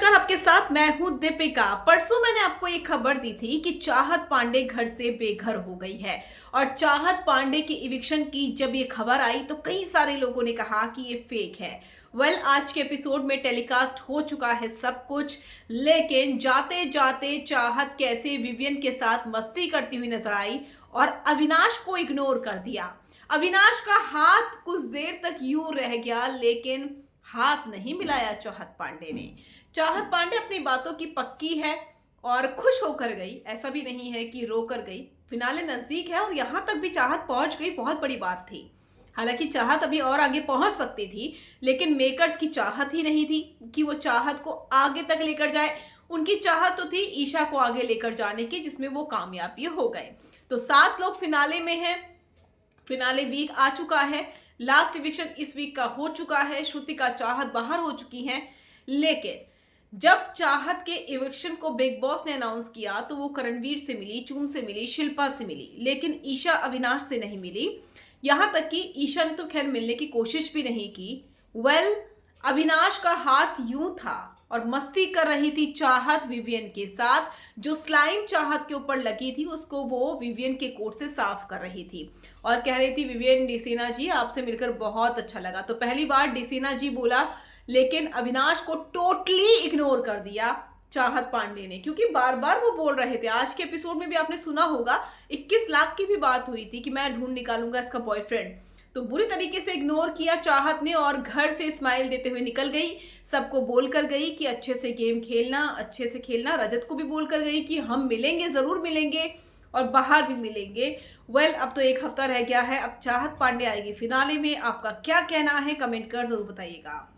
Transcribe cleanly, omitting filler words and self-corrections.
नमस्कार, आपके साथ मैं हूं दीपिका। परसों मैंने आपको ये खबर दी थी कि चाहत पांडे घर से बेघर हो गई है और चाहत पांडे की इविक्शन की जब ये खबर आई तो कई सारे लोगों ने कहा कि ये फेक है। आज के एपिसोड में टेलीकास्ट हो चुका है सब कुछ, लेकिन जाते जाते चाहत कैसे विवियन के साथ मस्ती करती हुई नजर आई और अविनाश को इग्नोर कर दिया। अविनाश का हाथ कुछ देर तक यूं रह गया, लेकिन हाथ नहीं मिलाया चाहत पांडे ने। चाहत पांडे अपनी बातों की पक्की है और खुश होकर गई, ऐसा भी नहीं है कि रोकर गई। फिनाले नजदीक है और यहां तक भी चाहत पहुंच गई, बहुत बड़ी बात थी। हालांकि चाहत अभी और आगे पहुंच सकती थी, लेकिन मेकर्स की चाहत ही नहीं थी कि वो चाहत को आगे तक लेकर जाए। उनकी चाहत तो थी ईशा को आगे लेकर जाने की, जिसमें वो कामयाबी हो गए। तो 7 लोग फिनाले में हैं। फिनाले वीक आ चुका है, लास्ट इविक्शन इस वीक का हो चुका है। श्रुतिका चाहत बाहर हो चुकी हैं, लेकिन जब चाहत के इविक्शन को बिग बॉस ने अनाउंस किया तो वो करणवीर से मिली, चूम से मिली, शिल्पा से मिली, लेकिन ईशा अविनाश से नहीं मिली। यहां तक कि ईशा ने तो खैर मिलने की कोशिश भी नहीं की। अविनाश का हाथ यूं था और मस्ती कर रही थी चाहत विवियन के साथ। जो स्लाइम चाहत के ऊपर लगी थी उसको वो विवियन के कोट से साफ कर रही थी और कह रही थी, विवियन डिसीना जी आपसे मिलकर बहुत अच्छा लगा। तो पहली बार डिसीना जी बोला, लेकिन अविनाश को टोटली इग्नोर कर दिया चाहत पांडे ने, क्योंकि बार बार वो बोल रहे थे। आज के एपिसोड में भी आपने सुना होगा 21 लाख की भी बात हुई थी कि मैं ढूंढ निकालूंगा इसका बॉयफ्रेंड। तो बुरी तरीके से इग्नोर किया चाहत ने और घर से स्माइल देते हुए निकल गई। सबको बोलकर गई कि अच्छे से गेम खेलना, अच्छे से खेलना। रजत को भी बोलकर गई कि हम मिलेंगे, जरूर मिलेंगे और बाहर भी मिलेंगे। अब तो 1 हफ्ता रह गया है, अब चाहत पांडे आएगी फिनाले में। आपका क्या कहना है, कमेंट कर जरूर बताइएगा।